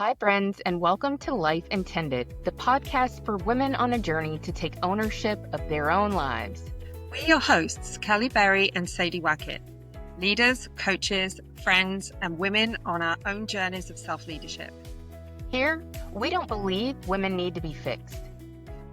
Hi, friends, and welcome to Life Intended, the podcast for women on a journey to take ownership of their own lives. We're your hosts, Kelly Berry and Sadie Wackett, leaders, coaches, friends, and women on our own journeys of self-leadership. Here, we don't believe women need to be fixed.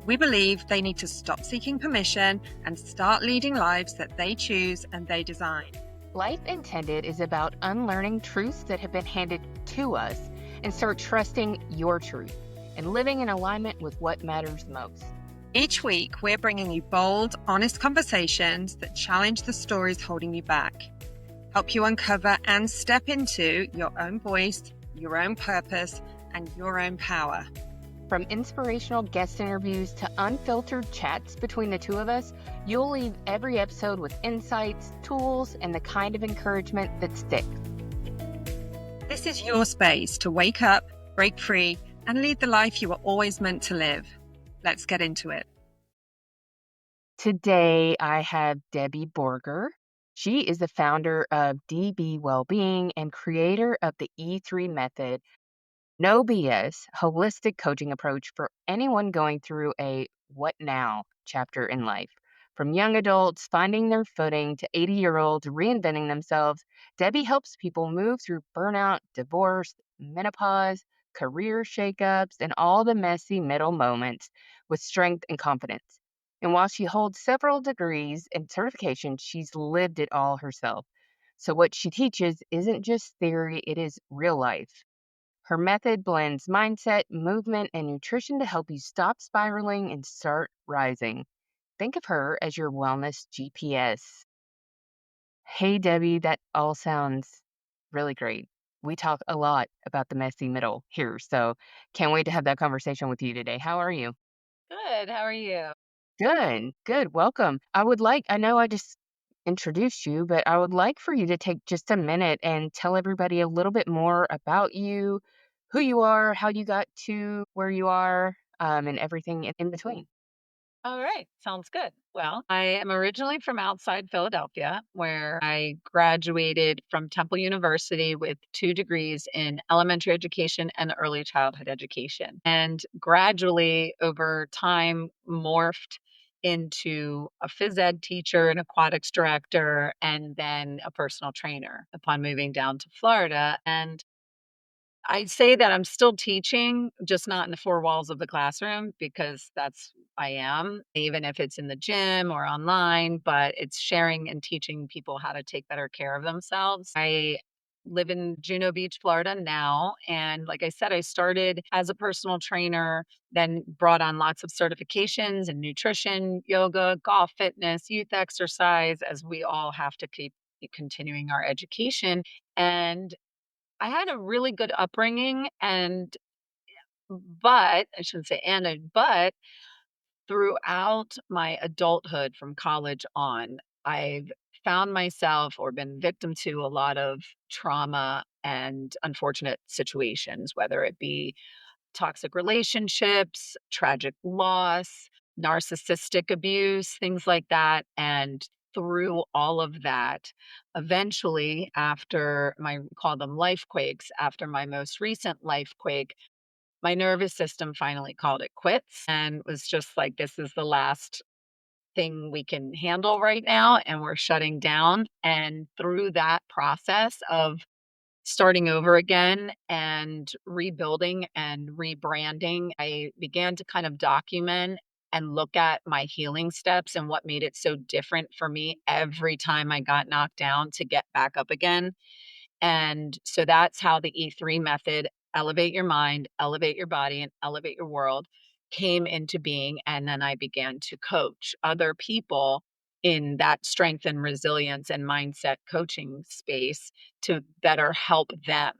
We believe they need to stop seeking permission and start leading lives that they choose and they design. Life Intended is about unlearning truths that have been handed to us and start trusting your truth and living in alignment with what matters most. Each week, we're bringing you bold, honest conversations that challenge the stories holding you back, help you uncover and step into your own voice, your own purpose, and your own power. From inspirational guest interviews to unfiltered chats between the two of us, you'll leave every episode with insights, tools, and the kind of encouragement that sticks. This is your space to wake up, break free, and lead the life you were always meant to live. Let's get into it. Today, I have Debi Borger. She is the founder of Debi Wellbeing and creator of the E3 method, no BS, holistic coaching approach for anyone going through a what now chapter in life. From young adults finding their footing to 80-year-olds reinventing themselves, Debi helps people move through burnout, divorce, menopause, career shakeups, and all the messy middle moments with strength and confidence. And while she holds several degrees and certifications, she's lived it all herself. So what she teaches isn't just theory, it is real life. Her method blends mindset, movement, and nutrition to help you stop spiraling and start rising. Think of her as your wellness GPS. Hey, Debi, that all sounds really great. We talk a lot about the messy middle here, so can't wait to have that conversation with you today. How are you? Good. How are you? Good, good. Welcome. I know I just introduced you, but I would like for you to take just a minute and tell everybody a little bit more about you, who you are, how you got to where you are, and everything in between. All right. Sounds good. Well, I am originally from outside Philadelphia, where I graduated from Temple University with 2 degrees in elementary education and early childhood education. And gradually, over time, morphed into a phys ed teacher, an aquatics director, and then a personal trainer upon moving down to Florida. And I'd say that I'm still teaching, just not in the 4 walls of the classroom because that's I am, even if it's in the gym or online, but it's sharing and teaching people how to take better care of themselves. I live in Juno Beach, Florida now, and like I said, I started as a personal trainer, then brought on lots of certifications in nutrition, yoga, golf, fitness, youth exercise, as we all have to keep continuing our education. And I had a really good upbringing but I shouldn't say but throughout my adulthood from college on, I've found myself or been victim to a lot of trauma and unfortunate situations, whether it be toxic relationships, tragic loss, narcissistic abuse, things like that. And through all of that, eventually, after my call them lifequakes, after my most recent lifequake, my nervous system finally called it quits and was just like, this is the last thing we can handle right now. And we're shutting down. And through that process of starting over again and rebuilding and rebranding, I began to kind of document and look at my healing steps and what made it so different for me every time I got knocked down to get back up again. And so that's how the E3 method, elevate your mind, elevate your body, and elevate your world, came into being. And then I began to coach other people in that strength and resilience and mindset coaching space to better help them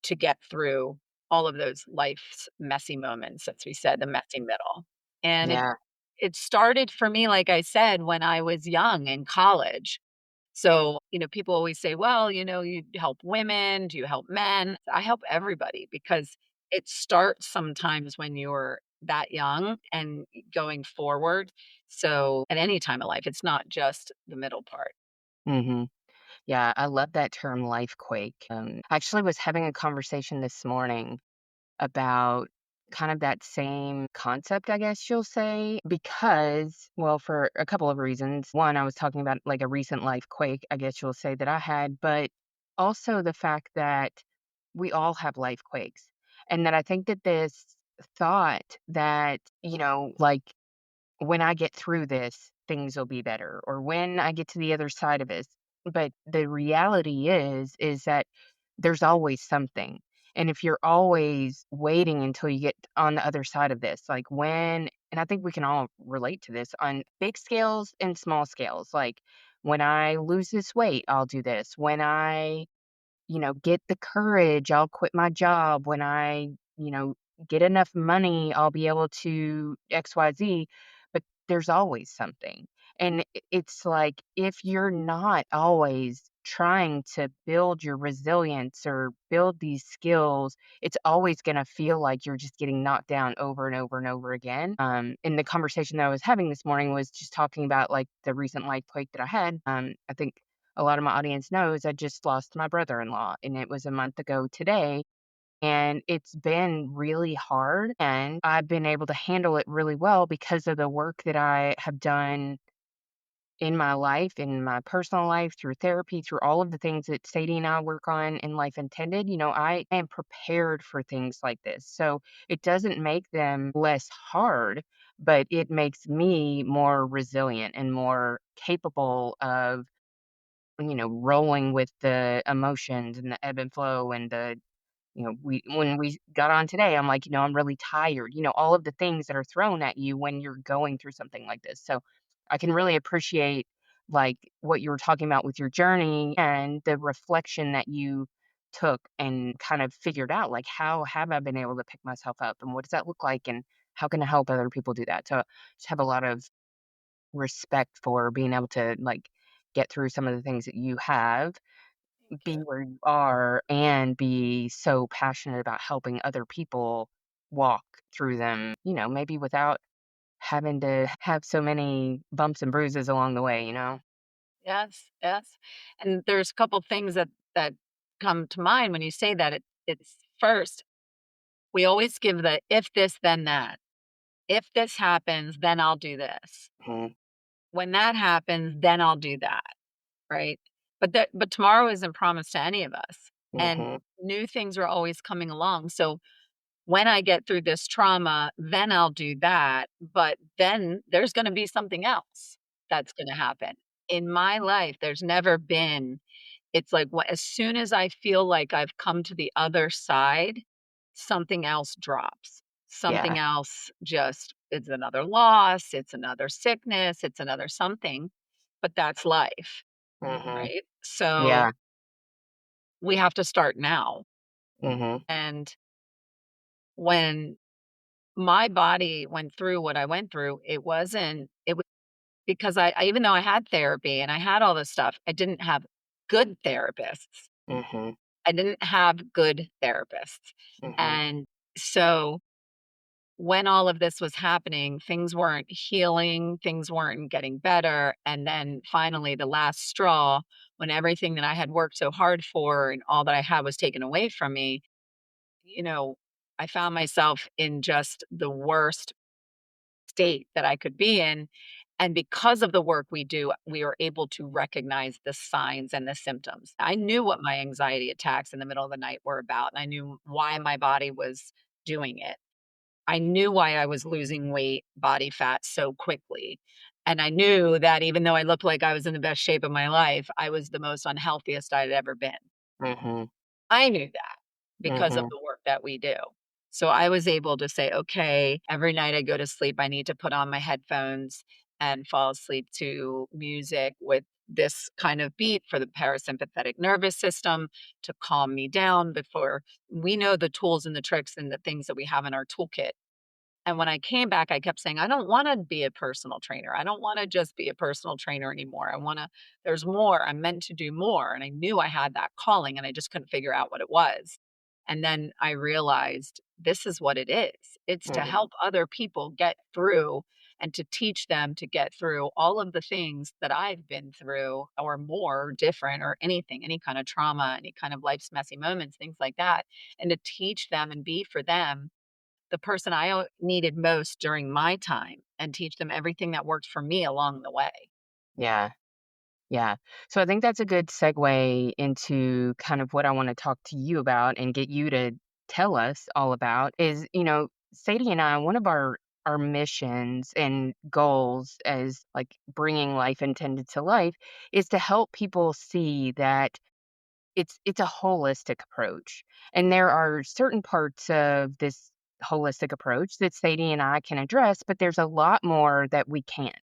to get through all of those life's messy moments, as we said, the messy middle. And Yeah. it started for me, like I said, when I was young in college. So, people always say, well, you help women, do you help men? I help everybody because it starts sometimes when you're that young and going forward. So, at any time of life, it's not just the middle part. hmm Yeah, I love that term lifequake. I actually was having a conversation this morning about kind of that same concept, I guess you'll say, because, well, for a couple of reasons. One, I was talking about like a recent life quake, I guess you'll say, that I had, but also the fact that we all have life quakes. And that I think that this thought that, like when I get through this, things will be better, or when I get to the other side of this. But the reality is that there's always something. And if you're always waiting until you get on the other side of this, like when, and I think we can all relate to this on big scales and small scales, like when I lose this weight, I'll do this. When I get the courage, I'll quit my job. When I, get enough money, I'll be able to XYZ. But there's always something. And it's like if you're not always trying to build your resilience or build these skills, it's always going to feel like you're just getting knocked down over and over and over again. In the conversation that I was having this morning was just talking about like the recent life quake that I had. I think a lot of my audience knows I just lost my brother-in-law, and it was a month ago today. And it's been really hard, and I've been able to handle it really well because of the work that I have done in my life, in my personal life, through therapy, through all of the things that Sadie and I work on in Life Intended. I am prepared for things like this. So it doesn't make them less hard, but it makes me more resilient and more capable of rolling with the emotions and the ebb and flow and we when we got on today, I'm like, I'm really tired, all of the things that are thrown at you when you're going through something like this. So I can really appreciate like what you were talking about with your journey and the reflection that you took and kind of figured out like how have I been able to pick myself up and what does that look like and how can I help other people do that? So just have a lot of respect for being able to like get through some of the things that you have, Thank be you. where you are, and be so passionate about helping other people walk through them, maybe without having to have so many bumps and bruises along the way, you know? Yes, yes. And there's a couple things that come to mind when you say that. It's first, we always give the if this, then that. If this happens, then I'll do this. Mhm, When that happens, then I'll do that. Right? But tomorrow isn't promised to any of us. And mhm, new things are always coming along. So when I get through this trauma, then I'll do that. But then there's going to be something else that's going to happen. In my life, there's never been, it's like as soon as I feel like I've come to the other side, something else drops. yeah, Something else just, it's another loss, it's another sickness, it's another something. But that's life, mhm, right? So yeah, we have to start now. mhm, And when my body went through what I went through, it was because even though I had therapy and I had all this stuff, I didn't have good therapists. mhm, I didn't have good therapists. mhm, And so when all of this was happening, things weren't healing, things weren't getting better. And then finally, the last straw, when everything that I had worked so hard for and all that I had was taken away from me, you know, I found myself in just the worst state that I could be in. And because of the work we do, we are able to recognize the signs and the symptoms. I knew what my anxiety attacks in the middle of the night were about, and I knew why my body was doing it. I knew why I was losing weight, body fat so quickly. And I knew that even though I looked like I was in the best shape of my life, I was the most unhealthiest I'd ever been. mhm, I knew that because of mhm, the work that we do. So I was able to say, okay, every night I go to sleep, I need to put on my headphones and fall asleep to music with this kind of beat for the parasympathetic nervous system to calm me down before we know the tools and the tricks and the things that we have in our toolkit. And when I came back, I kept saying, I don't want to be a personal trainer. I don't want to just be a personal trainer anymore. I want to, there's more. I'm meant to do more. And I knew I had that calling and I just couldn't figure out what it was. And then I realized this is what it is. It's to mhm, help other people get through. and to teach them to get through all of the things that I've been through or more different or anything, any kind of trauma, any kind of life's messy moments, things like that. And to teach them and be for them the person needed most during my time and teach them everything that worked for me along the way. Yeah. Yeah. So I think that's a good segue into kind of what I want to talk to you about and get you to tell us all about is, Sadie and I, one of our missions and goals as like bringing life intended to life is to help people see that it's a holistic approach. And there are certain parts of this holistic approach that Sadie and I can address, but there's a lot more that we can't.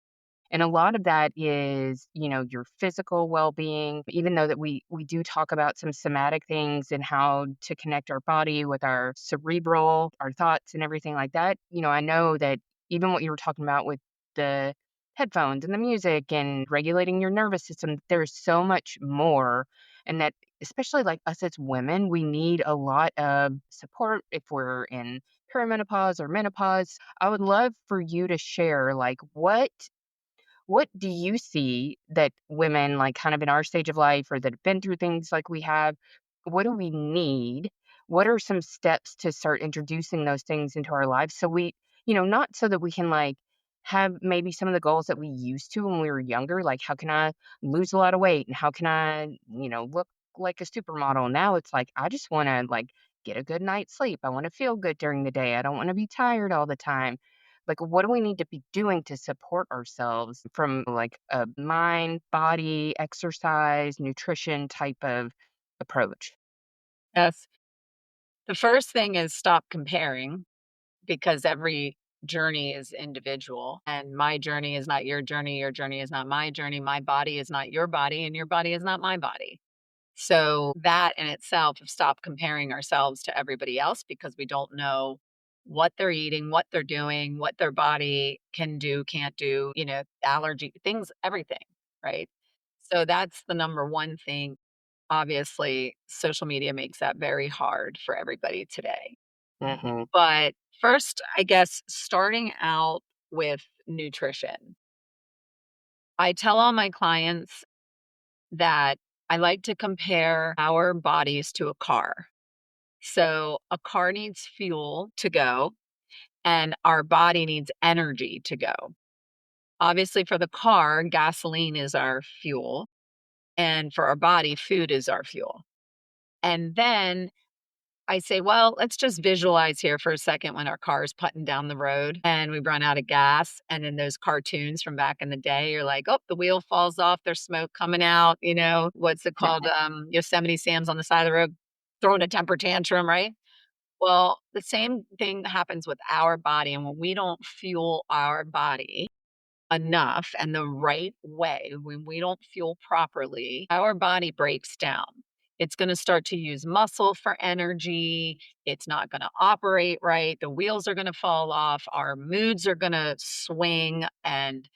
And a lot of that is, your physical well-being, even though that we do talk about some somatic things and how to connect our body with our cerebral, our thoughts and everything like that. I know that even what you were talking about with the headphones and the music and regulating your nervous system, there's so much more. And that especially like us as women, we need a lot of support if we're in perimenopause or menopause. I would love for you to share like what do you see that women, like, kind of in our stage of life or that have been through things like we have, what do we need? What are some steps to start introducing those things into our lives so not so that we can, like, have maybe some of the goals that we used to when we were younger, like, how can I lose a lot of weight and how can I, look like a supermodel? Now it's like, I just wanna, like, get a good night's sleep. I wanna feel good during the day. I don't wanna be tired all the time. Like, what do we need to be doing to support ourselves from like a mind, body, exercise, nutrition type of approach? Yes. The first thing is stop comparing because every journey is individual and my journey is not your journey is not my journey, my body is not your body, and your body is not my body. So that in itself of stop comparing ourselves to everybody else because we don't know what they're eating, what they're doing, what their body can do, can't do, allergy things, everything, right? So that's the number one thing. Obviously, social media makes that very hard for everybody today. Mhm. But first, I guess starting out with nutrition. I tell all my clients that I like to compare our bodies to a car. So a car needs fuel to go, and our body needs energy to go. Obviously, for the car, gasoline is our fuel, and for our body, food is our fuel. And then I say, well, let's just visualize here for a second when our car is putting down the road and we run out of gas. And in those cartoons from back in the day, you're like, oh, the wheel falls off, there's smoke coming out. What's it called? Yosemite Sam's on the side of the road throwing a temper tantrum, right? Well, the same thing happens with our body. And when we don't fuel our body enough and the right way, when we don't fuel properly, our body breaks down. It's going to start to use muscle for energy. It's not going to operate right. The wheels are going to fall off. Our moods are going to swing. And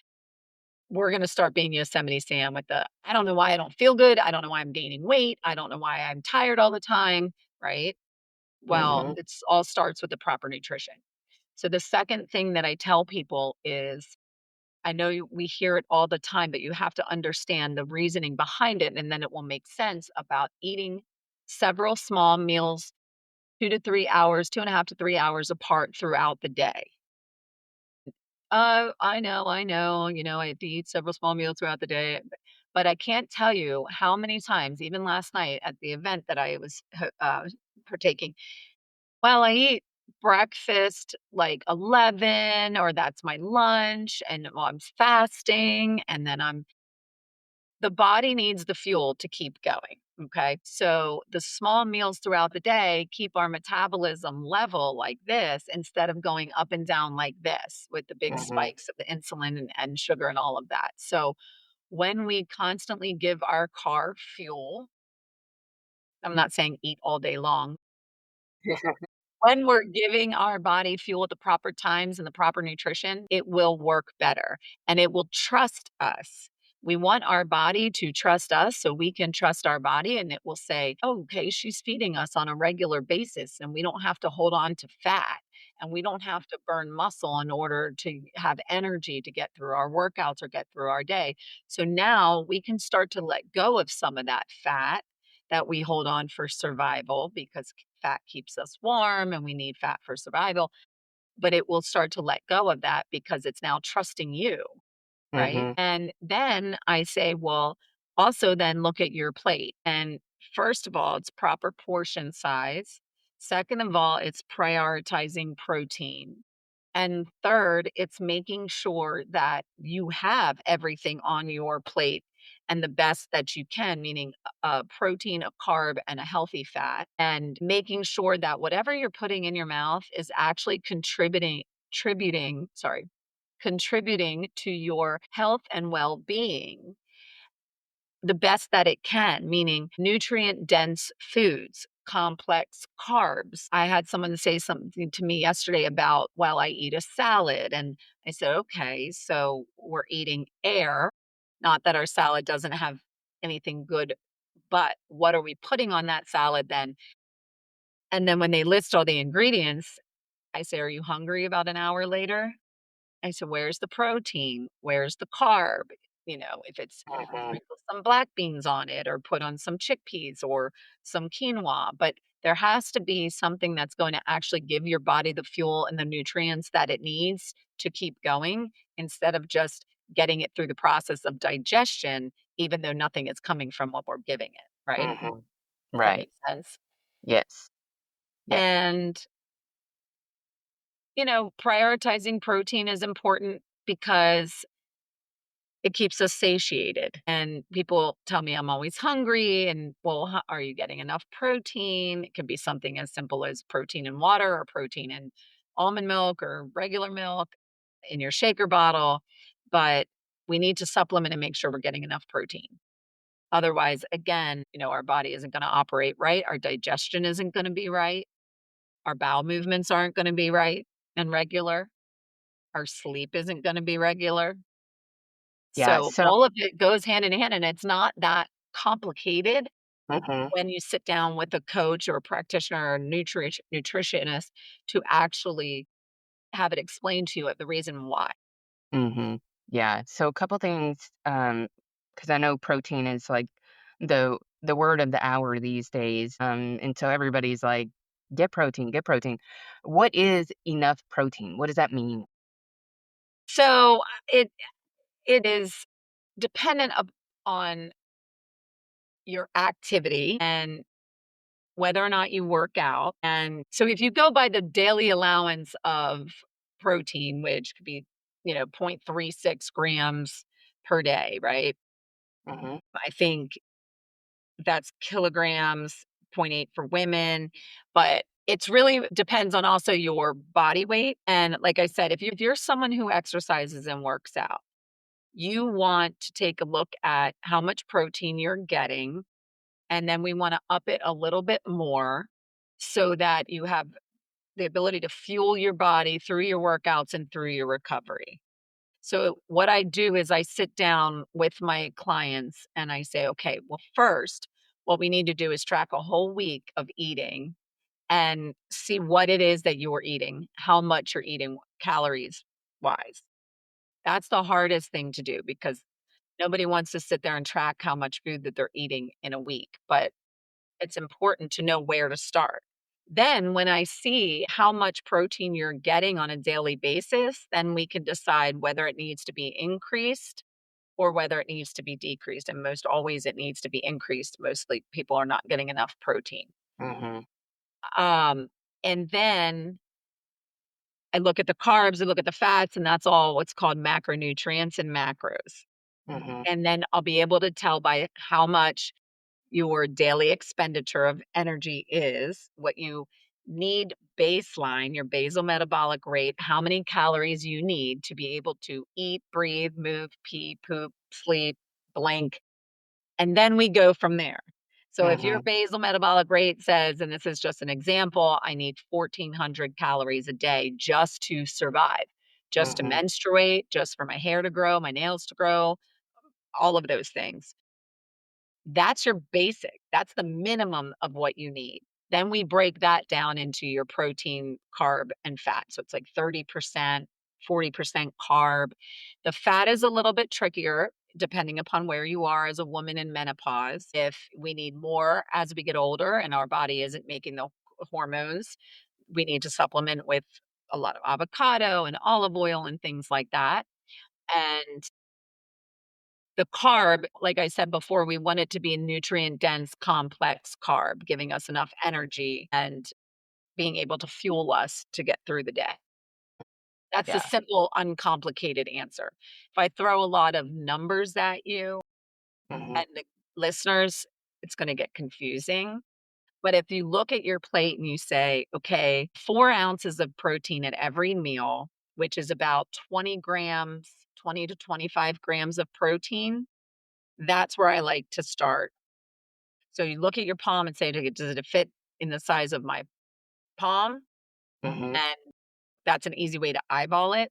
we're going to start being Yosemite Sam with I don't know why I don't feel good. I don't know why I'm gaining weight. I don't know why I'm tired all the time. Right. Well, Mhm. it's all starts with the proper nutrition. So the second thing that I tell people is I know we hear it all the time, but you have to understand the reasoning behind it, and then it will make sense about eating several small meals, 2 to 3 hours, 2.5 to 3 hours apart throughout the day. I know, I have to eat several small meals throughout the day, but I can't tell you how many times, even last night at the event that I was partaking, well, I eat breakfast like 11 or that's my lunch and well, I'm fasting and then the body needs the fuel to keep going. Okay. So the small meals throughout the day keep our metabolism level like this instead of going up and down like this with the big Mhm. spikes of the insulin and sugar and all of that. So when we constantly give our car fuel, I'm not saying eat all day long. When we're giving our body fuel at the proper times and the proper nutrition, it will work better and it will trust us. We want our body to trust us so we can trust our body and it will say, oh, okay, she's feeding us on a regular basis and we don't have to hold on to fat. and we don't have to burn muscle in order to have energy to get through our workouts or get through our day. So now we can start to let go of some of that fat that we hold on for survival, because fat keeps us warm and we need fat for survival. But it will start to let go of that because it's now trusting you. Right? Mhm. And then I say, well, also then look at your plate. And first of all, it's proper portion size. Second of all, it's prioritizing protein. And third, it's making sure that you have everything on your plate and the best that you can, meaning a protein, a carb, and a healthy fat, and making sure that whatever you're putting in your mouth is actually contributing to your health and well-being the best that it can, meaning nutrient dense foods, complex carbs. I had someone say something to me yesterday about, well, I eat a salad. And I said, okay, so we're eating air. Not that our salad doesn't have anything good, but what are we putting on that salad then? And then when they list all the ingredients, I say, are you hungry about an hour later? I said, "Where's the protein? Where's the carb?" If it's Mhm. sprinkle some black beans on it or put on some chickpeas or some quinoa, but there has to be something that's going to actually give your body the fuel and the nutrients that it needs to keep going, instead of just getting it through the process of digestion, even though nothing is coming from what we're giving it, right? Mhm. That Right. makes sense. Yes. Yes. And prioritizing protein is important because it keeps us satiated. And people tell me I'm always hungry. And, well, are you getting enough protein? It could be something as simple as protein in water or protein in almond milk or regular milk in your shaker bottle. But we need to supplement and make sure we're getting enough protein. Otherwise, again, our body isn't going to operate right. Our digestion isn't going to be right. Our bowel movements aren't going to be right and regular. Our sleep isn't going to be regular. Yeah, So so all of it goes hand in hand, and it's not that complicated mhm. when you sit down with a coach or a practitioner or a nutritionist to actually have it explained to you the reason why. Mhm. Yeah, so a couple things, because I know protein is, like, the word of the hour these days, and so everybody's like, "Get protein, get protein." What is enough protein? What does that mean? So it is dependent on your activity and whether or not you work out. And so if you go by the daily allowance of protein, which could be, 0.36 grams per day, right? Mhm. I think that's kilograms, zero point 0.8 for women, but it's really depends on also your body weight. And like I said, if you're someone who exercises and works out, you want to take a look at how much protein you're getting, and then we want to up it a little bit more so that you have the ability to fuel your body through your workouts and through your recovery. So, what I do is I sit down with my clients and I say, okay, well, first, what we need to do is track a whole week of eating and see what it is that you're eating, how much you're eating calories wise. That's the hardest thing to do because nobody wants to sit there and track how much food that they're eating in a week. But it's important to know where to start. Then, when I see how much protein you're getting on a daily basis, then we can decide whether it needs to be increased or whether it needs to be decreased. And most always it needs to be increased. Mostly people are not getting enough protein. Mhm. Um, and then I look at the carbs, I look at the fats, and that's all what's called macronutrients and macros. Mhm. And then I'll be able to tell by how much your daily expenditure of energy is, what you need baseline, your basal metabolic rate, how many calories you need to be able to eat, breathe, move, pee, poop, sleep, blink, and then we go from there. So if your Mhm. basal metabolic rate says, and this is just an example, I need 1,400 calories a day just to survive, just to Mhm. menstruate, just for my hair to grow, my nails to grow, all of those things. That's your basic. That's the minimum of what you need. Then we break that down into your protein, carb, and fat. So it's like 30%, 40% carb. The fat is a little bit trickier depending upon where you are as a woman in menopause. If we need more as we get older and our body isn't making the hormones, we need to supplement with a lot of avocado and olive oil and things like that. And the carb, like I said before, we want it to be a nutrient dense, complex carb, giving us enough energy and being able to fuel us to get through the day. That's the Yeah. simple, uncomplicated answer. If I throw a lot of numbers at you Mhm. and the listeners, it's going to get confusing. But if you look at your plate and you say, okay, 4 ounces of protein at every meal, which is about 20 grams, 20 to 25 grams of protein, that's where I like to start. So you look at your palm and say, does it fit in the size of my palm? Mhm. And that's an easy way to eyeball it.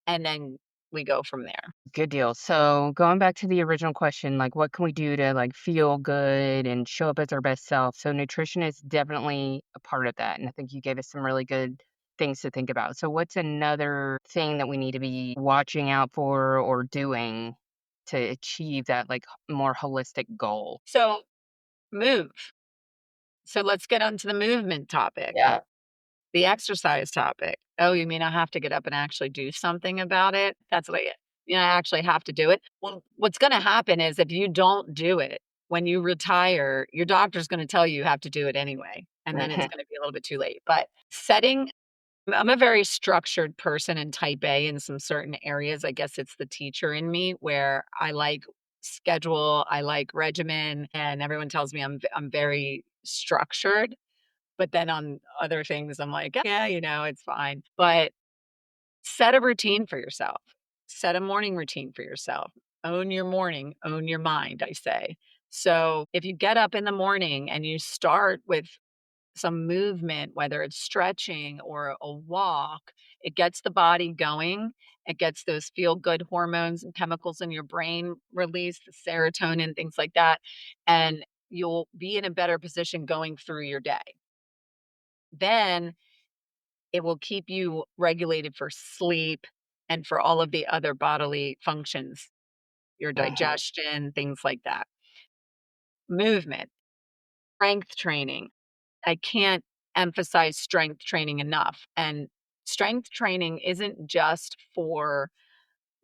And then we go from there. Good deal. So going back to the original question, like what can we do to like feel good and show up as our best self? So nutrition is definitely a part of that. And I think you gave us some really good things to think about. So what's another thing that we need to be watching out for or doing to achieve that like more holistic goal? So move. So let's get onto the movement topic, Yeah. the exercise topic. Oh, you mean I have to get up and actually do something about it? That's what I actually have to do it. Well, what's going to happen is if you don't do it when you retire, your doctor's going to tell you have to do it anyway. And then it's Mhm. going to be a little bit too late. But setting I'm a very structured person and type A in some certain areas. I guess it's the teacher in me where I like schedule, I like regimen, and everyone tells me I'm very structured. But then on other things, I'm like, yeah, it's fine. But set a routine for yourself. Set a morning routine for yourself. Own your morning, own your mind, I say. So if you get up in the morning and you start with some movement, whether it's stretching or a walk, it gets the body going. It gets those feel good hormones and chemicals in your brain released, the serotonin, things like that. And you'll be in a better position going through your day. Then it will keep you regulated for sleep and for all of the other bodily functions, your Mhm. digestion, things like that. Movement, strength training. I can't emphasize strength training enough. And strength training isn't just for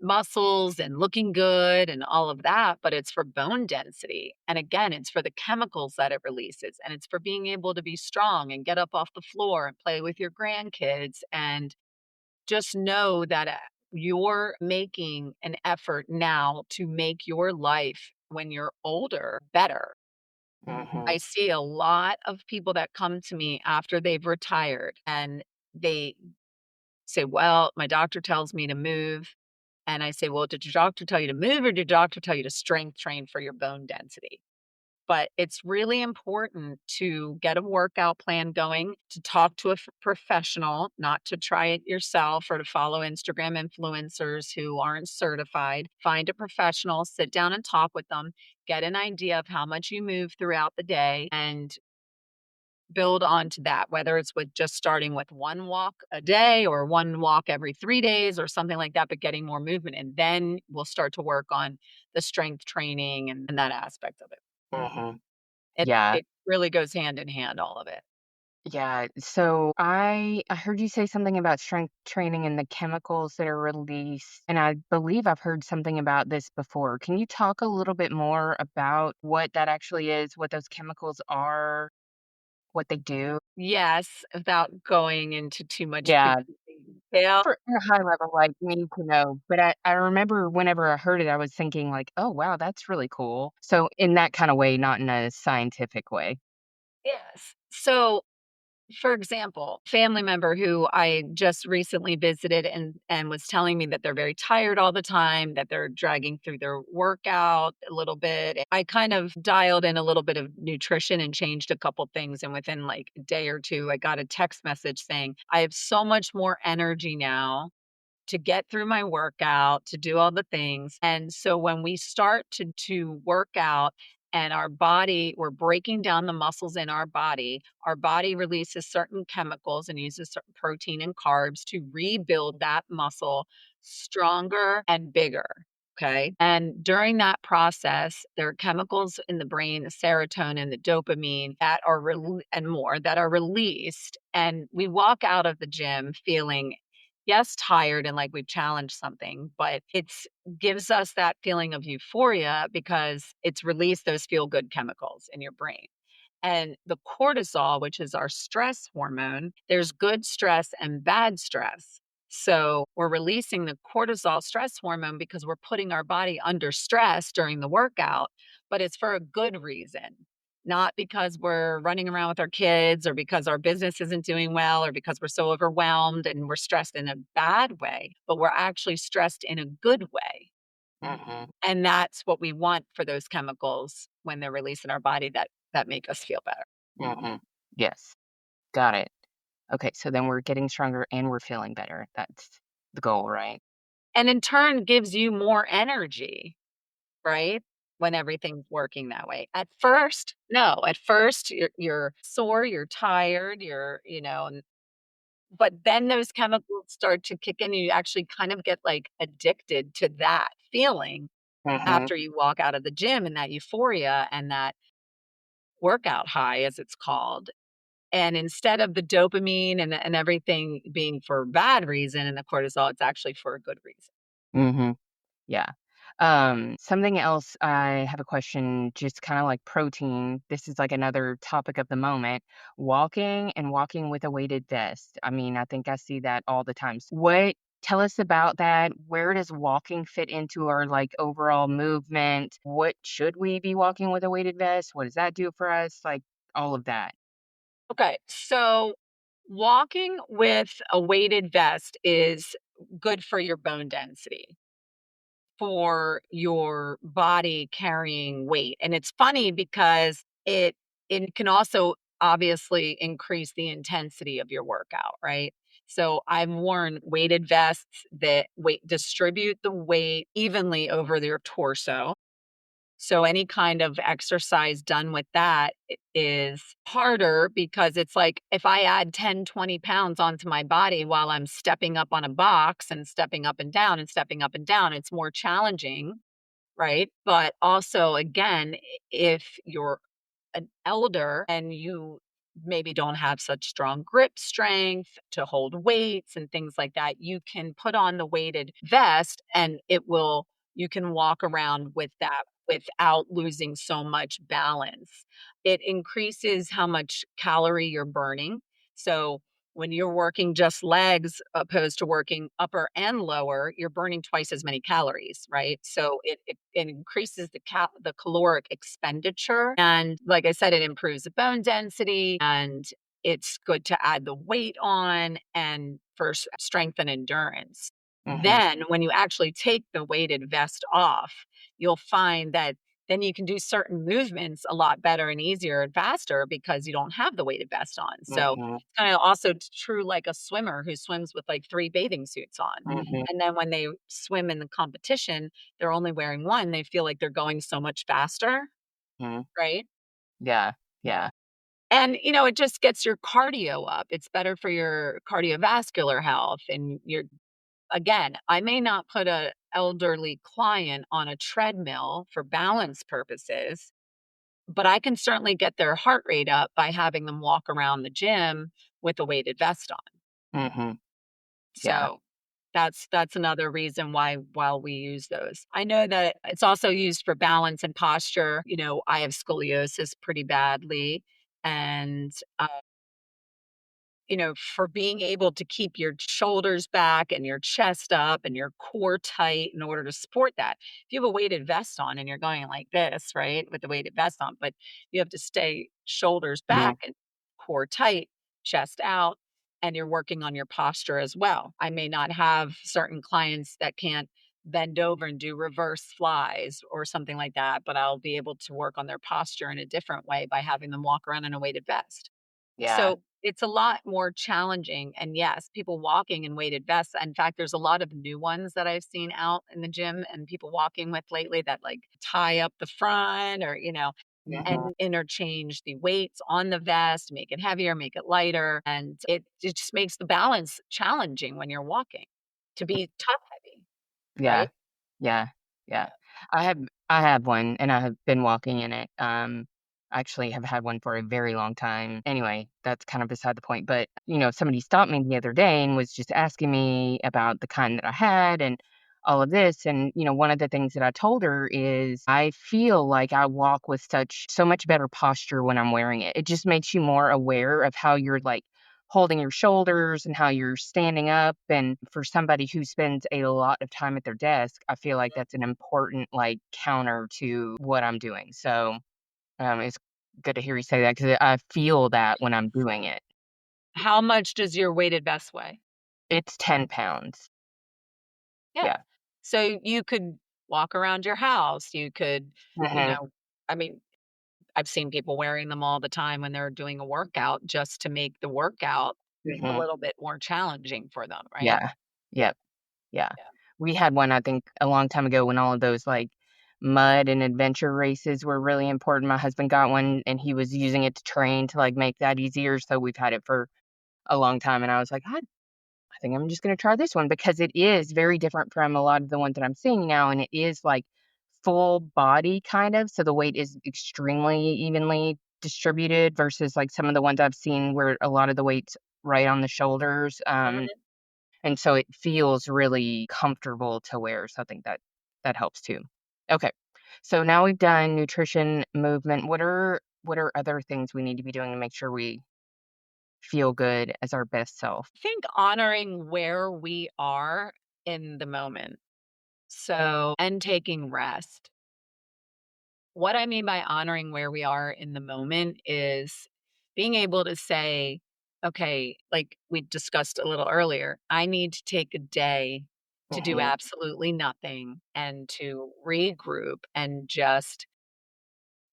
muscles and looking good and all of that, but it's for bone density. And again, it's for the chemicals that it releases. And it's for being able to be strong and get up off the floor and play with your grandkids. And just know that you're making an effort now to make your life when you're older better. Mhm. I see a lot of people that come to me after they've retired and they say, well, my doctor tells me to move. And I say, well, did your doctor tell you to move or did your doctor tell you to strength train for your bone density? But it's really important to get a workout plan going, to talk to a professional, not to try it yourself or to follow Instagram influencers who aren't certified. Find a professional, sit down and talk with them, get an idea of how much you move throughout the day and build onto that, whether it's with just starting with one walk a day or one walk every 3 days or something like that, but getting more movement. And then we'll start to work on the strength training and that aspect of it. Mhm. It Yeah. it really goes hand in hand, all of it. Yeah, so I heard you say something about strength training and the chemicals that are released, and I believe I've heard something about this before. Can you talk a little bit more about what that actually is, what those chemicals are, what they do? Yes, without going into too much Yeah, crazy detail. for a high level, like need to know. But I remember whenever I heard it, I was thinking like, oh wow, that's really cool. So in that kind of way, not in a scientific way. Yes. So, for example, family member who I just recently visited and was telling me that they're very tired all the time, that they're dragging through their workout a little bit. I kind of dialed in a little bit of nutrition and changed a couple things, and within like a day or two, I got a text message saying, "I have so much more energy now to get through my workout, to do all the things." And so when we start to work out and our body, we're breaking down the muscles in our body. Our body releases certain chemicals and uses certain protein and carbs to rebuild that muscle stronger and bigger. Okay. And during that process, there are chemicals in the brain, the serotonin, the dopamine that are and more that are released. And we walk out of the gym feeling, yes, tired and like we've challenged something, but it's gives us that feeling of euphoria because it's released those feel good chemicals in your brain. And the cortisol, which is our stress hormone, there's good stress and bad stress. So we're releasing the cortisol stress hormone because we're putting our body under stress during the workout, but it's for a good reason. Not because we're running around with our kids or because our business isn't doing well or because we're so overwhelmed and we're stressed in a bad way, but we're actually stressed in a good way. Mhm. And that's what we want for those chemicals when they're released in our body that make us feel better. Mhm. Yes. Got it. Okay, so then we're getting stronger and we're feeling better. That's the goal, right? And in turn gives you more energy, right? When everything's working that way. At first, no. At first, you're sore, you're tired, but then those chemicals start to kick in. You actually kind of get like addicted to that feeling Mhm. after you walk out of the gym and that euphoria and that workout high, as it's called. And instead of the dopamine and everything being for a bad reason and the cortisol, it's actually for a good reason. Mhm. Yeah. Something else I have a question, just kind of like protein. This is like another topic of the moment. Walking with a weighted vest. I mean, I think I see that all the time. What tell us about that? Where does walking fit into our like overall movement? What should we be walking with a weighted vest? What does that do for us? Like all of that. Okay, so walking with a weighted vest is good for your bone density, for your body carrying weight. And it's funny because it can also obviously increase the intensity of your workout, right? So I've worn weighted vests that weight distribute the weight evenly over their torso. So any kind of exercise done with that is harder because it's like if I add 10, 20 pounds onto my body while I'm stepping up on a box and stepping up and down and stepping up and down, it's more challenging, right? But also, again, if you're an elder and you maybe don't have such strong grip strength to hold weights and things like that, you can put on the weighted vest and you can walk around with that without losing so much balance. It increases how much calorie you're burning. So when you're working just legs opposed to working upper and lower, you're burning twice as many calories, right? So it increases the caloric expenditure. And like I said, it improves the bone density and it's good to add the weight on and for strength and endurance. Mhm. Then when you actually take the weighted vest off, you'll find that then you can do certain movements a lot better and easier and faster because you don't have the weighted vest on. So Mhm. it's kind of also true like a swimmer who swims with like 3 bathing suits on. Mhm. And then when they swim in the competition, they're only wearing 1, they feel like they're going so much faster, Mhm. right? Yeah. Yeah. And, it just gets your cardio up. It's better for your cardiovascular health and your again, I may not put a elderly client on a treadmill for balance purposes, but I can certainly get their heart rate up by having them walk around the gym with a weighted vest on. Mhm. Yeah. So that's another reason why we use those. I know that it's also used for balance and posture. I have scoliosis pretty badly, and for being able to keep your shoulders back and your chest up and your core tight in order to support that. If you have a weighted vest on and you're going like this, right, with the weighted vest on, but you have to stay shoulders Mhm. back and core tight, chest out, and you're working on your posture as well. I may not have certain clients that can't bend over and do reverse flies or something like that, but I'll be able to work on their posture in a different way by having them walk around in a weighted vest. Yeah. So it's a lot more challenging. And yes, people walking in weighted vests. In fact, there's a lot of new ones that I've seen out in the gym and people walking with lately that like tie up the front or, Mhm. and interchange the weights on the vest, make it heavier, make it lighter. And it just makes the balance challenging when you're walking to be top heavy, Yeah. right? Yeah, yeah. Yeah. I have I have one, and I have been walking in it. I actually have had one for a very long time. Anyway, that's kind of beside the point, but, somebody stopped me the other day and was just asking me about the kind that I had and all of this, and, one of the things that I told her is I feel like I walk with so much better posture when I'm wearing it. It just makes you more aware of how you're, like, holding your shoulders and how you're standing up. And for somebody who spends a lot of time at their desk, I feel like that's an important like counter to what I'm doing. So it's good to hear you say that because I feel that when I'm doing it. How much does your weighted vest weigh? It's 10 pounds. Yeah. Yeah. So you could walk around your house. You could, you Hmm. know, I mean, I've seen people wearing them all the time when they're doing a workout just to make the workout a Hmm. little bit more challenging for them, right? Yeah. Yep. Yeah. Yeah. We had one, I think, a long time ago when all of those like mud and adventure races were really important. My husband got one and he was using it to train to like make that easier. So we've had it for a long time, and I was like, I think I'm just gonna try this one because it is very different from a lot of the ones that I'm seeing now, and it is, like, full body kind of, so the weight is extremely evenly distributed versus, like, some of the ones I've seen where a lot of the weight's right on the shoulders, Mhm. and so it feels really comfortable to wear, so I think that helps too. Okay, so now we've done nutrition, movement. What are other things we need to be doing to make sure we feel good as our best self? I think honoring where we are in the moment. So, and taking rest. What I mean by honoring where we are in the moment is being able to say, okay, like we discussed a little earlier, I need to take a day to do Mhm, absolutely nothing and to regroup and just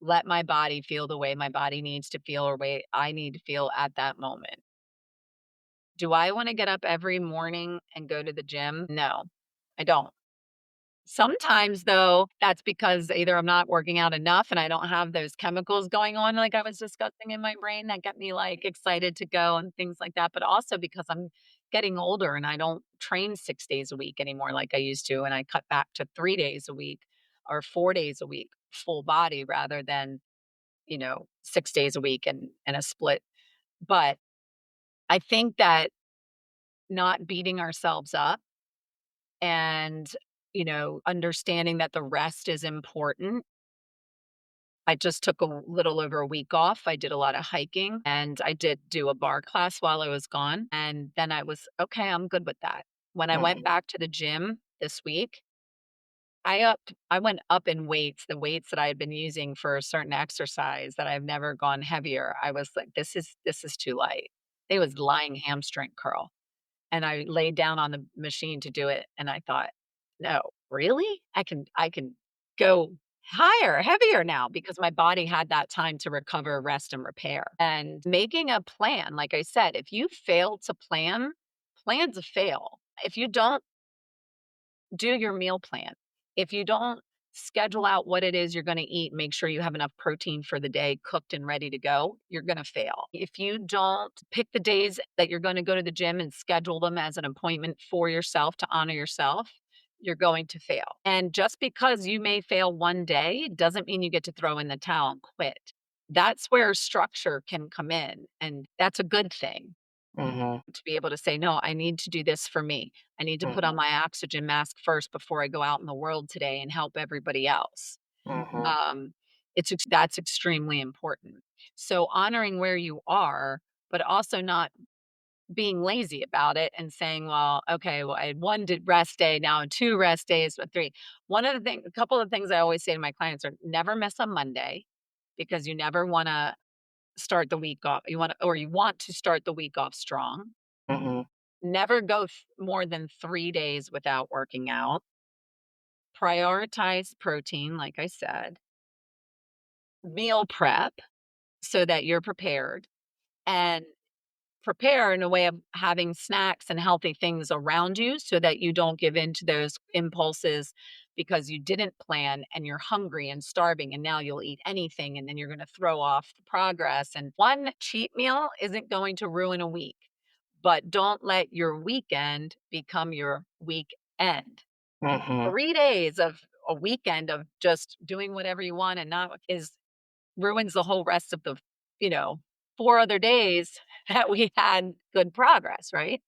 let my body feel the way my body needs to feel or way I need to feel at that moment. Do I want to get up every morning and go to the gym? No, I don't. Sometimes, though, that's because either I'm not working out enough and I don't have those chemicals going on, like I was discussing in my brain that get me like excited to go and things like that. But also because I'm getting older and I don't train 6 days a week anymore like I used to. And I cut back to 3 days a week or 4 days a week, full body rather than, 6 days a week and a split. But I think that not beating ourselves up and, understanding that the rest is important. I just took a little over a week off. I did a lot of hiking and I did do a bar class while I was gone. And then I was, okay, I'm good with that. When I went mhm, back to the gym this week, I went up in weights, the weights that I had been using for a certain exercise that I've never gone heavier. I was like, this is too light. It was lying hamstring curl. And I laid down on the machine to do it, and I thought, "No, really? I can go higher, heavier now," because my body had that time to recover, rest, and repair. And making a plan, like I said, if you fail to plan, plans fail. If you don't do your meal plan. If you don't schedule out what it is you're going to eat, make sure you have enough protein for the day cooked and ready to go, you're going to fail. If you don't pick the days that you're going to go to the gym and schedule them as an appointment for yourself to honor yourself, you're going to fail. And just because you may fail one day doesn't mean you get to throw in the towel and quit. That's where structure can come in. And that's a good thing mhm, to be able to say, no, I need to do this for me. I need to put on mhm, my oxygen mask first before I go out in the world today and help everybody else. mhm, Um, that's extremely important. So honoring where you are, but also not being lazy about it and saying, well, okay, well, I had one rest day, now two rest days, but three. A couple of things I always say to my clients are never miss a Monday because you never want to start the week off. You want to start the week off strong. mhm, Never go more than 3 days without working out. Prioritize protein, like I said. Meal prep so that you're prepared. And prepare in a way of having snacks and healthy things around you so that you don't give in to those impulses because you didn't plan and you're hungry and starving and now you'll eat anything and then you're going to throw off the progress. And one cheat meal isn't going to ruin a week, but don't let your weekend become your weekend. Mhm. 3 days of a weekend of just doing whatever you want and not is ruins the whole rest of the, you know, 4 other days that we had good progress, right?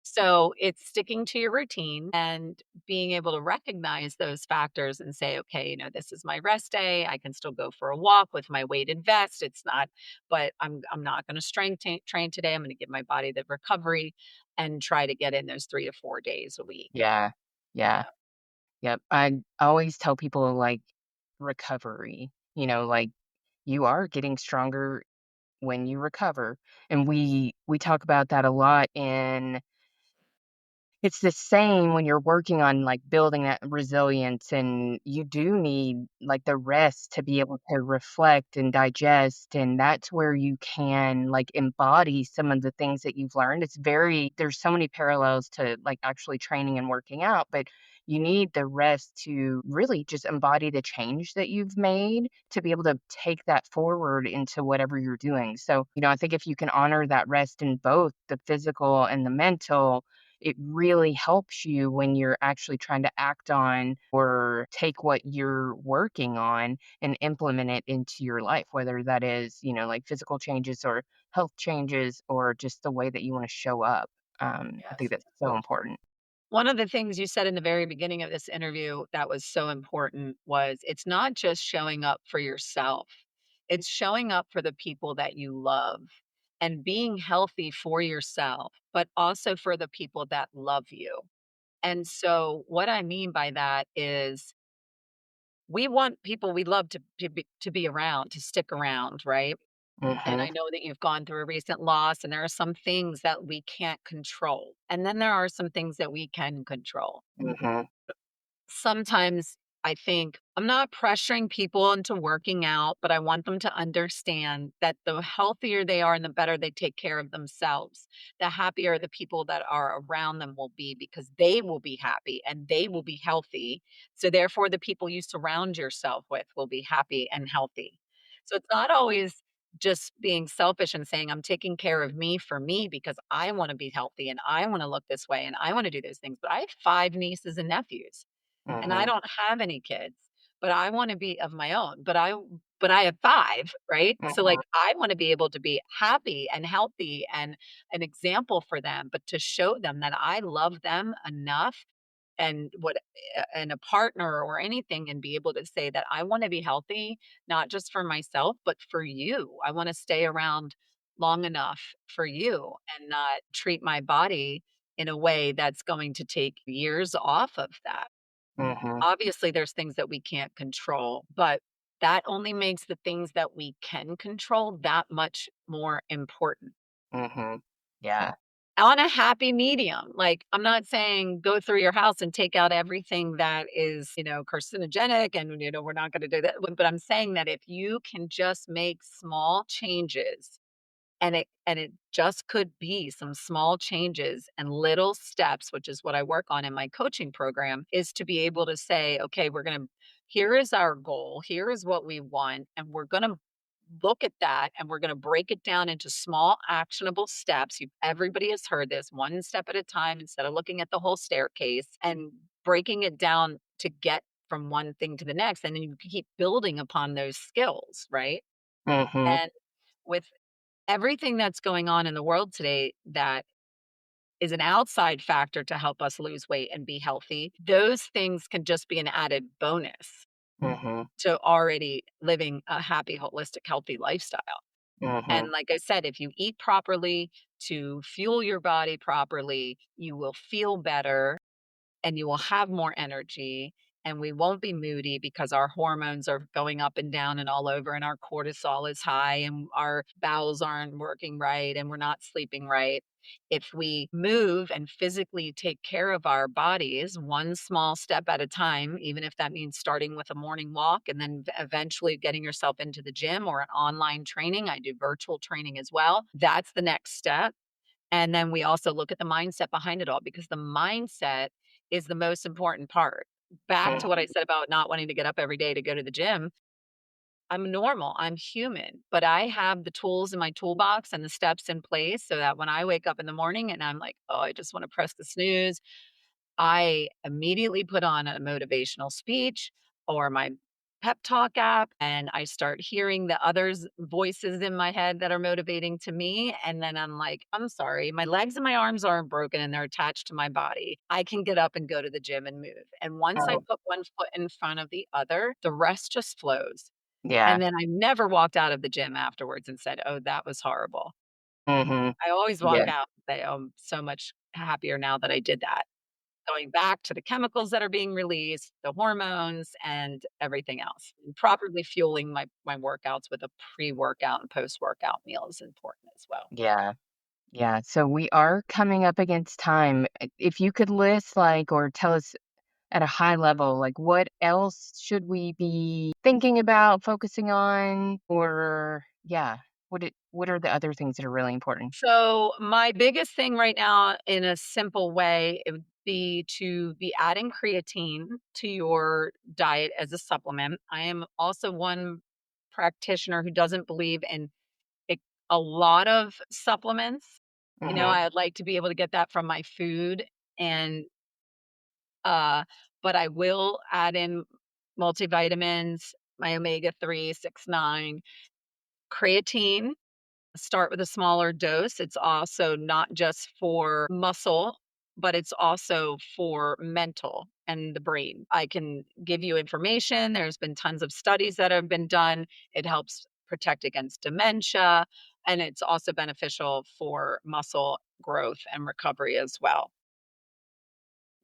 So it's sticking to your routine and being able to recognize those factors and say, okay, this is my rest day. I can still go for a walk with my weighted vest. It's not, but I'm not going to train today. I'm going to give my body the recovery and try to get in those 3 to 4 days a week. Yeah. Yeah. Yep. I always tell people, like, recovery, like, you are getting stronger when you recover, and we talk about that a lot in. It's the same when you're working on, like, building that resilience, and you do need, like, the rest to be able to reflect and digest, and that's where you can, like, embody some of the things that you've learned. There's so many parallels to, like, actually training and working out, but you need the rest to really just embody the change that you've made to be able to take that forward into whatever you're doing. So, I think if you can honor that rest in both the physical and the mental, it really helps you when you're actually trying to act on or take what you're working on and implement it into your life, whether that is, like physical changes or health changes or just the way that you want to show up. I think Yes. that's so important. One of the things you said in the very beginning of this interview that was so important was it's not just showing up for yourself, it's showing up for the people that you love and being healthy for yourself, but also for the people that love you. And so, what I mean by that is we want people we love to be around, to stick around, right? And Mhm. I know that you've gone through a recent loss, and there are some things that we can't control. And then there are some things that we can control. Mhm. Sometimes I think I'm not pressuring people into working out, but I want them to understand that the healthier they are and the better they take care of themselves, the happier the people that are around them will be because they will be happy and they will be healthy. So, therefore, the people you surround yourself with will be happy and healthy. So, it's not always just being selfish and saying, I'm taking care of me for me because I want to be healthy and I want to look this way and I want to do those things. But I have 5 nieces and nephews and I Mhm. don't have any kids, but I wanna be of my own, but I have 5, right? So, like, Mhm. I wanna be able to be happy and healthy and an example for them, but to show them that I love them enough and what and a partner or anything and be able to say that I wanna be healthy, not just for myself, but for you. I wanna stay around long enough for you and not treat my body in a way that's going to take years off of that. Mhm. Obviously, there's things that we can't control, but that only makes the things that we can control that much more important. Mhm. Yeah. On a happy medium, like, I'm not saying go through your house and take out everything that is, carcinogenic and, we're not gonna do that, but I'm saying that if you can just make small changes and it just could be some small changes and little steps, which is what I work on in my coaching program, is to be able to say, okay, here is our goal, here is what we want, and we're gonna look at that and we're gonna break it down into small actionable steps. Everybody has heard this, one step at a time instead of looking at the whole staircase and breaking it down to get from one thing to the next. And then you keep building upon those skills, right? Mhm. And with everything that's going on in the world today that is an outside factor to help us lose weight and be healthy, those things can just be an added bonus Mhm. to already living a happy, holistic, healthy lifestyle. And Mhm. like I said, if you eat properly to fuel your body properly, you will feel better and you will have more energy and we won't be moody because our hormones are going up and down and all over and our cortisol is high and our bowels aren't working right and we're not sleeping right. If we move and physically take care of our bodies one small step at a time, even if that means starting with a morning walk and then eventually getting yourself into the gym or an online training, I do virtual training as well. That's the next step. And then we also look at the mindset behind it all, because the mindset is the most important part. Back to what I Mhm. said about not wanting to get up every day to go to the gym. I'm normal, I'm human, but I have the tools in my toolbox and the steps in place so that when I wake up in the morning and I'm like, "Oh, I just wanna press the snooze," I immediately put on a motivational speech or my pep talk app, and I start hearing the others' voices in my head that are motivating to me. And then I'm like, I'm sorry, my legs and my arms aren't broken and they're attached to my body. I can get up and go to the gym and move. And once I Oh, put one foot in front of the other, the rest just flows. yeah. And then I never walked out of the gym afterwards and said, "Oh, that was horrible." Mhm. I always Yeah. walk out and say, "Oh, I'm so much happier now that I did that." Going back to the chemicals that are being released, the hormones, and everything else. And properly fueling my workouts with a pre-workout and post-workout meal is important as well. Yeah. Yeah. So we are coming up against time. If you could list, like, or tell us at a high level, like, what else should we be thinking about, focusing on, or yeah, what are the other things that are really important? So, my biggest thing right now, in a simple way, it would be to be adding creatine to your diet as a supplement. I am also one practitioner who doesn't believe in it, a lot of supplements. Mhm. I'd like to be able to get that from my food, and uh, but I will add in multivitamins, my omega-3, 6, 9, creatine. Start with a smaller dose. It's also not just for muscle, but it's also for mental and the brain. I can give you information. There's been tons of studies that have been done. It helps protect against dementia, and it's also beneficial for muscle growth and recovery as well.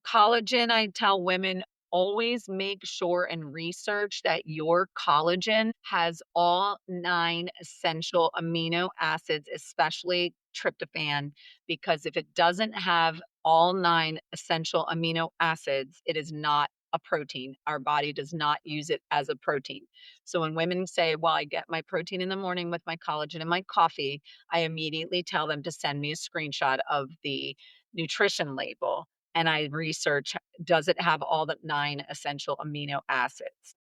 Collagen, I tell women, always make sure and research that your collagen has all 9 essential amino acids, especially tryptophan, because if it doesn't have all 9 essential amino acids, it is not a protein. Our body does not use it as a protein. So when women say, "Well, I get my protein in the morning with my collagen and my coffee," I immediately tell them to send me a screenshot of the nutrition label, and I research, does it have all the 9 essential amino acids?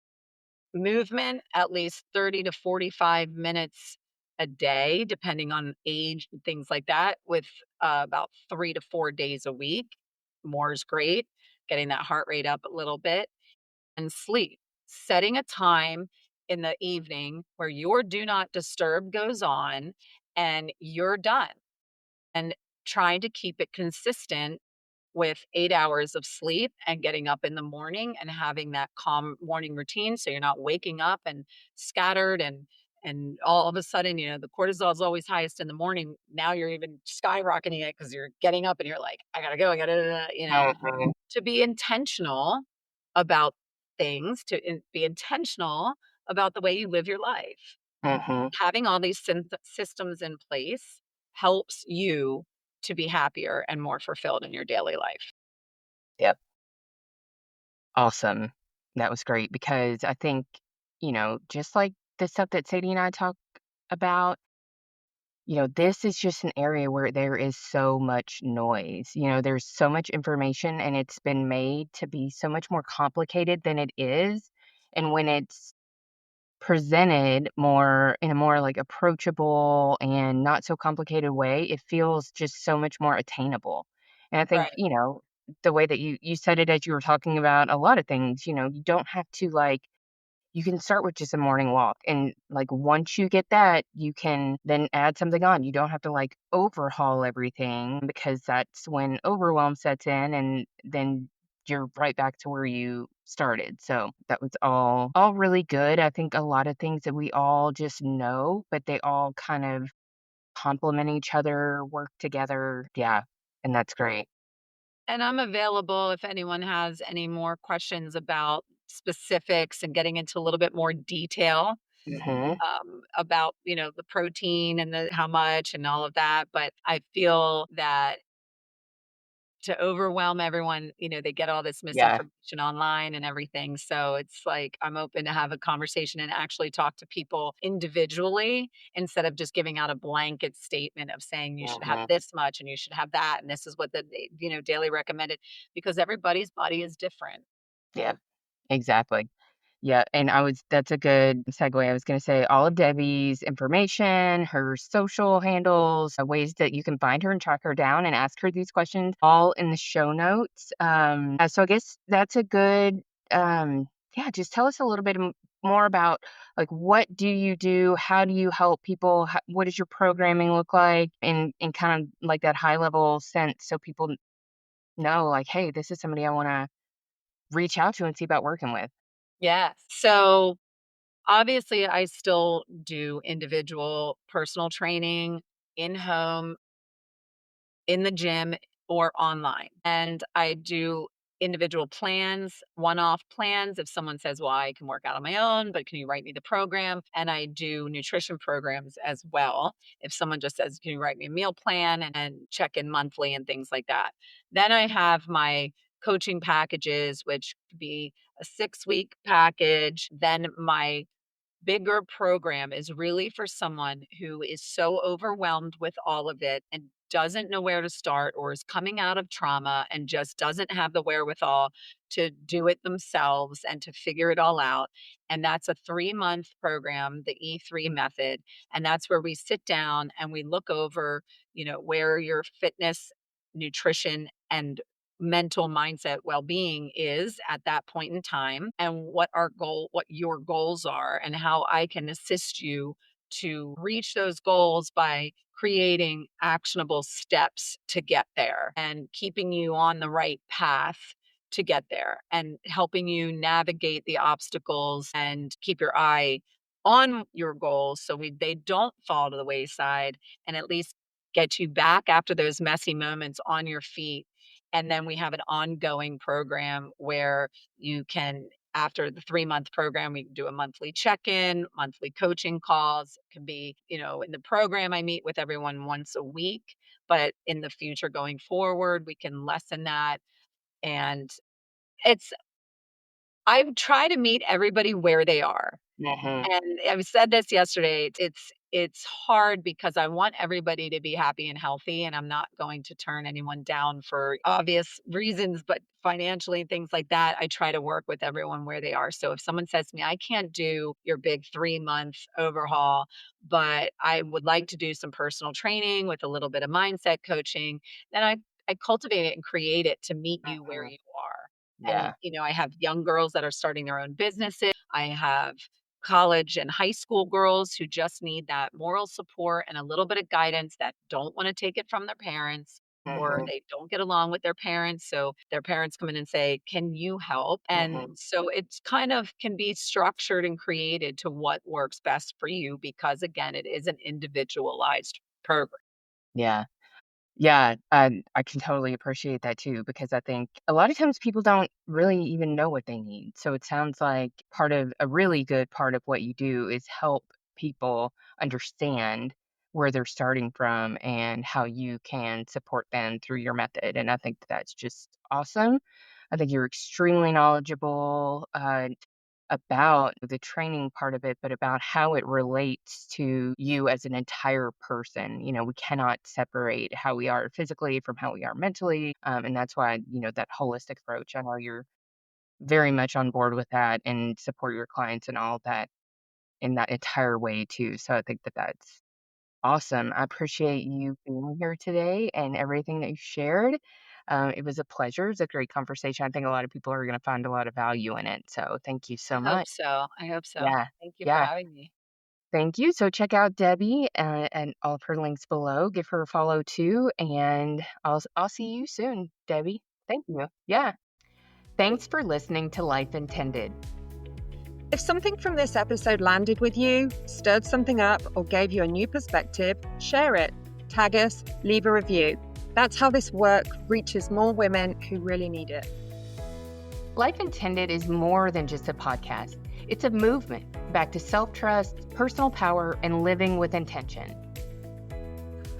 Movement, at least 30 to 45 minutes a day, depending on age and things like that, with about 3 to 4 days a week. More is great, getting that heart rate up a little bit. And sleep, setting a time in the evening where your do not disturb goes on and you're done, and trying to keep it consistent with 8 hours of sleep and getting up in the morning and having that calm morning routine, so you're not waking up and scattered, and all of a sudden, the cortisol is always highest in the morning. Now you're even skyrocketing it because you're getting up and you're like, "I gotta go, I gotta." Mhm. To be intentional about things, be intentional about the way you live your life. Mhm. Having all these systems in place helps you to be happier and more fulfilled in your daily life. Yep. Awesome. That was great because I think, just like the stuff that Sadie and I talk about, this is just an area where there is so much noise. There's so much information and it's been made to be so much more complicated than it is. And when it's presented more in a more like approachable and not so complicated way, it feels just so much more attainable. And I think, Right. the way that you said it as you were talking about a lot of things, you don't have to like you can start with just a morning walk, and, like, once you get that, you can then add something on. You don't have to, like, overhaul everything because that's when overwhelm sets in, and then you're right back to where you started. So, that was all really good. I think a lot of things that we all just know, but they all kind of complement each other, work together. Yeah, and that's great. And I'm available if anyone has any more questions about specifics and getting into a little bit more detail, Mhm. about, the protein and the how much and all of that. But I feel that to overwhelm everyone. They get all this Yeah. misinformation online and everything. So it's like I'm open to have a conversation and actually talk to people individually instead of just giving out a blanket statement of saying you should have Mhm. this much and you should have that and this is what the daily recommended, because everybody's body is different. Yeah, exactly. Yeah, and that's a good segue. I was gonna say all of Debbie's information, her social handles, ways that you can find her and track her down and ask her these questions, all in the show notes. So I guess that's a good, yeah, just tell us a little bit more about like what do you do? How do you help people? What does your programming look like? In kind of like that high level sense, so people know like, hey, this is somebody I want to reach out to and see about working with. Yeah. So obviously, I still do individual personal training in home, in the gym, or online. And I do individual plans, one-off plans. If someone says, well, I can work out on my own, but can you write me the program? And I do nutrition programs as well. If someone just says, can you write me a meal plan and check in monthly and things like that. Then I have my coaching packages, which could be a 6-week package. Then my bigger program is really for someone who is so overwhelmed with all of it and doesn't know where to start, or is coming out of trauma and just doesn't have the wherewithal to do it themselves and to figure it all out. And that's a 3-month program, the E3 method. And that's where we sit down and we look over, where your fitness, nutrition, and mental mindset well-being is at that point in time, and what your goals are, and how I can assist you to reach those goals by creating actionable steps to get there and keeping you on the right path to get there and helping you navigate the obstacles and keep your eye on your goals so they don't fall to the wayside, and at least get you back after those messy moments on your feet. And then we have an ongoing program where you can, after the 3-month program, we do a monthly check-in, monthly coaching calls. It can be, in the program, I meet with everyone once a week, but in the future going forward, we can lessen that. And it's, I try to meet everybody where they are. Mhm. And I said this yesterday, it's hard because I want everybody to be happy and healthy, and I'm not going to turn anyone down for obvious reasons, but financially and things like that, I try to work with everyone where they are. So if someone says to me, I can't do your big 3-month overhaul, but I would like to do some personal training with a little bit of mindset coaching, then I cultivate it and create it to meet you where Mhm. you are. And, Yeah. I have young girls that are starting their own businesses. I have college and high school girls who just need that moral support and a little bit of guidance, that don't want to take it from their parents, or Mhm. they don't get along with their parents. So their parents come in and say, can you help? And Mhm. so it's kind of can be structured and created to what works best for you, because again, it is an individualized program. Yeah. Yeah, I can totally appreciate that too, because I think a lot of times people don't really even know what they need. So it sounds like part of a really good part of what you do is help people understand where they're starting from and how you can support them through your method. And I think that's just awesome. I think you're extremely knowledgeable, about the training part of it, but about how it relates to you as an entire person. We cannot separate how we are physically from how we are mentally. And that's why, that holistic approach, I know you're very much on board with that and support your clients and all of that in that entire way too. So I think that that's awesome. I appreciate you being here today and everything that you shared. It was a pleasure. It's a great conversation. I think a lot of people are going to find a lot of value in it. So thank you I so hope much. so. I hope so. Yeah. Thank you for Yeah. having me. Thank you. So check out Debbie and all of her links below. Give her a follow too. And I'll see you soon, Debbie. Thank you. Yeah. Thanks for listening to Life Intended. If something from this episode landed with you, stirred something up, or gave you a new perspective, share it, tag us, leave a review. That's how this work reaches more women who really need it. Life Intended is more than just a podcast. It's a movement back to self-trust, personal power, and living with intention.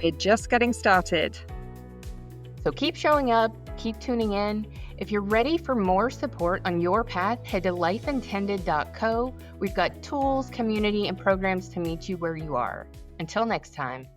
We're just getting started. So keep showing up, keep tuning in. If you're ready for more support on your path, head to lifeintended.co. We've got tools, community, and programs to meet you where you are. Until next time.